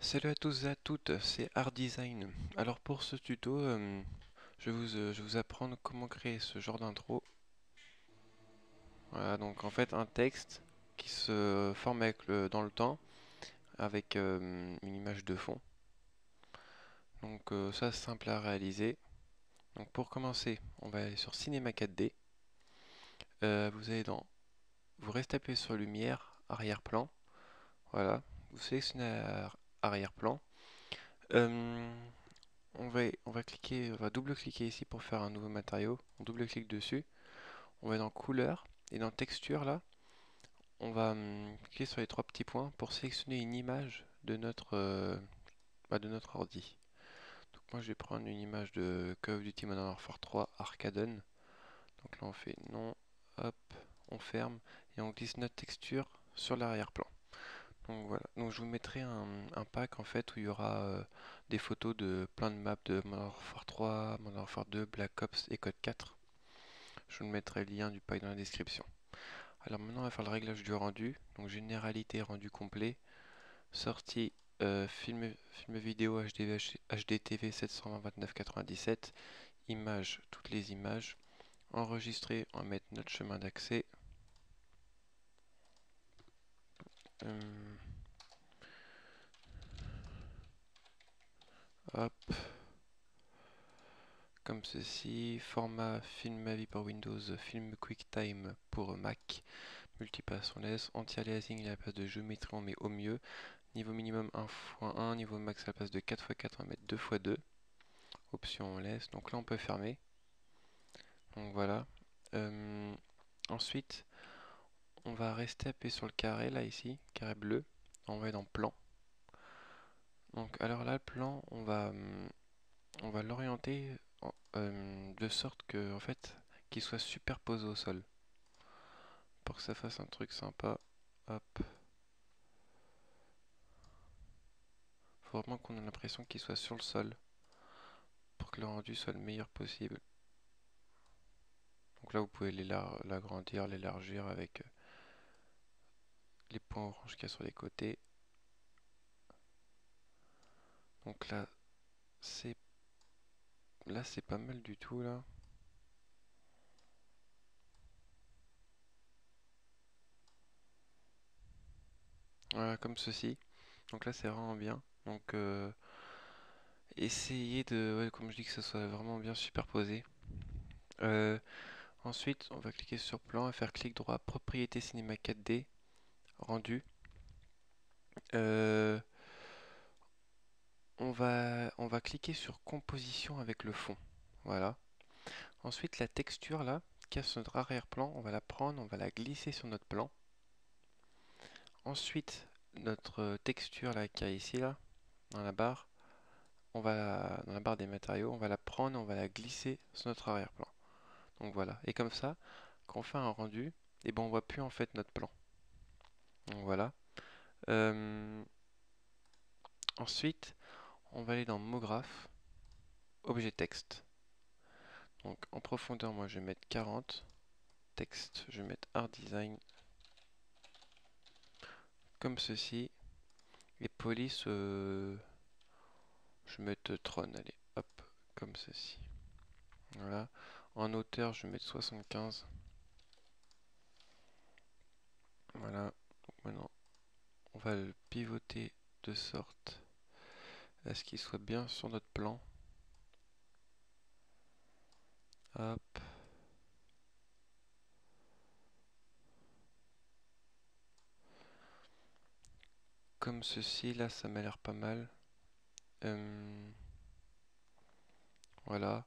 Salut à tous et à toutes, c'est Art Design. Alors pour ce tuto, je vais vous apprendre comment créer ce genre d'intro. Voilà, donc en fait un texte qui se forme dans le temps avec une image de fond. Donc ça c'est simple à réaliser. Donc pour commencer, on va aller sur Cinema 4D. Vous allez vous restez appuyé sur Lumière, Arrière-plan. Voilà, vous sélectionnez Arrière-plan. Euh, on va double-cliquer ici pour faire un nouveau matériau. On double-clique dessus. On va dans couleur et dans texture là, on va cliquer sur les trois petits points pour sélectionner une image de notre ordi. Donc moi je vais prendre une image de Call of Duty Modern Warfare 3 Arcaden. Donc là on fait non, hop, on ferme et on glisse notre texture sur l'arrière-plan. Donc voilà, donc je vous mettrai un pack en fait où il y aura des photos de plein de maps de Modern Warfare 3, Modern Warfare 2, Black Ops et Code 4. Je vous mettrai le lien du pack dans la description. Alors maintenant on va faire le réglage du rendu. Donc généralité rendu complet. Sortie film vidéo HDTV 720-2997. Images, toutes les images. Enregistrer, on va mettre notre chemin d'accès. Euh, hop, comme ceci. Format film à vie pour Windows, film QuickTime pour Mac. Multipass on laisse. Anti-aliasing à la place de géométrie on met au mieux. Niveau minimum 1x1, niveau max à la place de 4x4 on va mettre 2x2. Option on laisse. Donc là on peut fermer. Donc voilà. Euh, Ensuite, on va rester appuyé sur le carré là ici, carré bleu. On va aller dans plan. Donc alors là le plan, on va l'orienter de sorte que en fait qu'il soit superposé au sol. Pour que ça fasse un truc sympa. Hop. Faut vraiment qu'on ait l'impression qu'il soit sur le sol pour que le rendu soit le meilleur possible. Donc là vous pouvez l'agrandir, l'élargir avec les points orange qu'il y a sur les côtés. Donc c'est c'est pas mal du tout là. Voilà, comme ceci. Donc là c'est vraiment bien. Donc essayez de, ouais, comme je dis, que ce soit vraiment bien superposé. Euh, Ensuite, on va cliquer sur plan et faire clic droit, propriété cinéma 4D, rendu. Euh, on va cliquer sur composition avec le fond. Voilà. Ensuite, la texture là, qui a sur notre arrière-plan, on va la prendre, on va la glisser sur notre plan. Ensuite, notre texture là, qui est ici là, dans la barre, dans la barre des matériaux, on va la prendre, on va la glisser sur notre arrière-plan. Donc voilà. Et comme ça, quand on fait un rendu, et ben on voit plus en fait notre plan. Donc voilà. Euh, Ensuite, on va aller dans mot graphe, objet texte. Donc en profondeur, moi je vais mettre 40. Texte, je vais mettre art design comme ceci. Et police, je vais mettre Tron, allez, hop, comme ceci. Voilà. En hauteur, je vais mettre 75. Voilà. Donc maintenant, on va le pivoter de sorte à ce qu'il soit bien sur notre plan. Hop. Comme ceci, là, ça m'a l'air pas mal. Euh, voilà.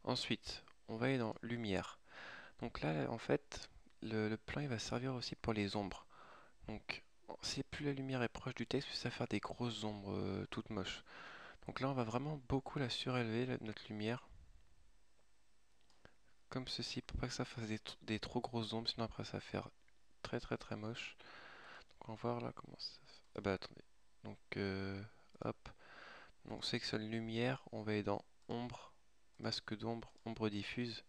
Ensuite, on va aller dans lumière. Donc là, en fait, le plan il va servir aussi pour les ombres. Donc, si plus la lumière est proche du texte, plus ça va faire des grosses ombres toutes moches. Donc là, on va vraiment beaucoup la surélever, notre lumière. Comme ceci, pour pas que ça fasse des trop grosses ombres, sinon après ça va faire très moche. Donc on va voir là comment ça fait. Ah bah attendez. Donc hop. Donc sélectionne lumière, on va aller dans ombre, masque d'ombre, ombre diffuse.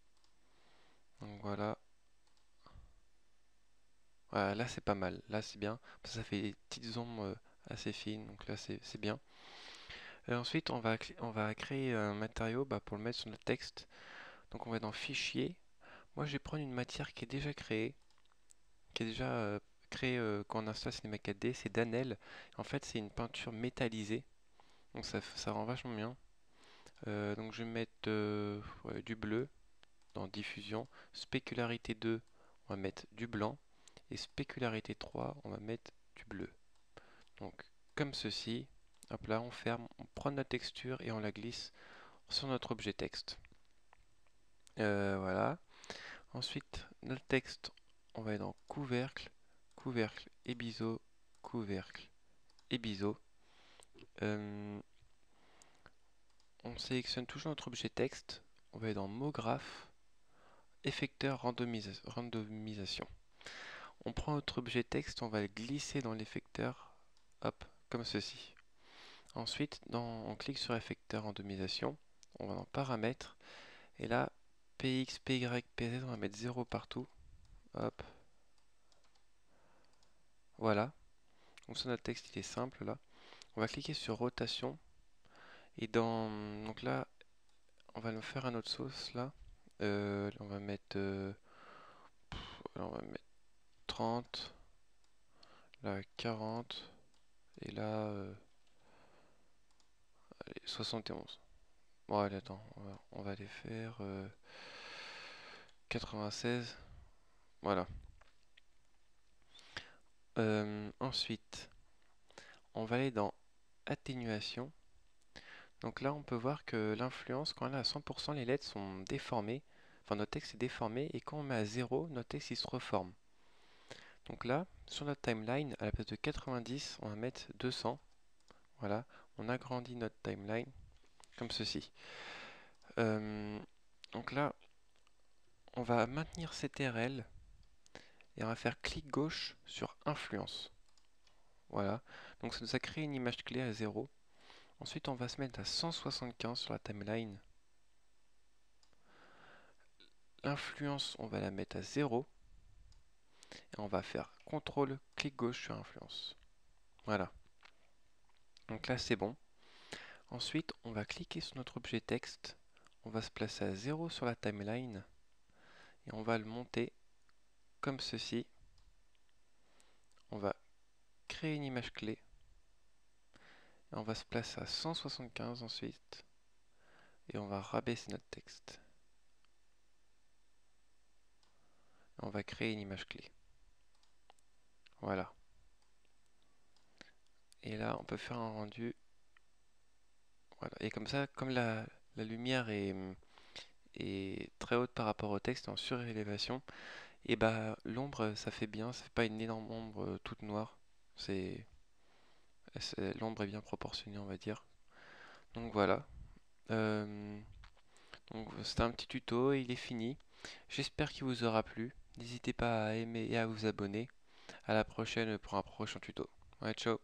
Donc voilà. Voilà, là c'est pas mal, là c'est bien. Ça fait des petites ombres assez fine, donc là c'est bien. Ensuite, on va créer un matériau pour le mettre sur notre texte. Donc on va dans Fichier. Moi, je vais prendre une matière qui est déjà créée, qui est déjà créée quand on installe Cinema 4D. C'est Danel. En fait, c'est une peinture métallisée. Donc ça rend vachement bien. Donc je vais mettre ouais, du bleu dans Diffusion. Spécularité 2, on va mettre du blanc. Et spécularité 3, on va mettre du bleu. Donc comme ceci. Hop là, on ferme, on prend notre texture et on la glisse sur notre objet texte. Voilà. Ensuite, notre texte, on va aller dans couvercle, couvercle et biseau, couvercle et biseau. On sélectionne toujours notre objet texte. On va aller dans mot graphe, effecteur randomisation. On prend notre objet texte, on va le glisser dans l'effecteur, hop, comme ceci. Ensuite, on clique sur effecteur randomisation, on va dans paramètres, et là, PX, PY, PZ, on va mettre 0 partout. Hop. Voilà. Donc ça, notre texte, il est simple là. On va cliquer sur rotation. Et donc là, on va nous faire un autre sauce là. On va mettre, on va mettre 30. Là, 40. Et là, allez, 71. Bon, allez, attends. On va les faire 96. Voilà. Ensuite, on va aller dans atténuation. Donc là, on peut voir que l'influence, quand elle est à 100%, les lettres sont déformées. Enfin, notre texte est déformé. Et quand on met à 0, notre texte il se reforme. Donc là, sur notre timeline, à la place de 90, on va mettre 200. Voilà, on agrandit notre timeline comme ceci. Donc là, on va maintenir CTRL et on va faire clic gauche sur influence. Voilà, donc ça nous a créé une image clé à 0. Ensuite, on va se mettre à 175 sur la timeline. L'influence, on va la mettre à 0. Et on va faire CTRL, clic gauche sur influence. Voilà. Donc là, c'est bon. Ensuite, on va cliquer sur notre objet texte. On va se placer à 0 sur la timeline. Et on va le monter comme ceci. On va créer une image clé. Et on va se placer à 175 ensuite. Et on va rabaisser notre texte. Et on va créer une image clé. Voilà. Et là, on peut faire un rendu. Voilà. Et comme ça, comme la lumière est très haute par rapport au texte, en surélévation, et bah l'ombre, ça fait bien. Ça fait pas une énorme ombre toute noire. L'ombre est bien proportionnée, on va dire. Donc voilà. Donc c'était un petit tuto, il est fini. J'espère qu'il vous aura plu. N'hésitez pas à aimer et à vous abonner. À la prochaine pour un prochain tuto. Ouais, ciao.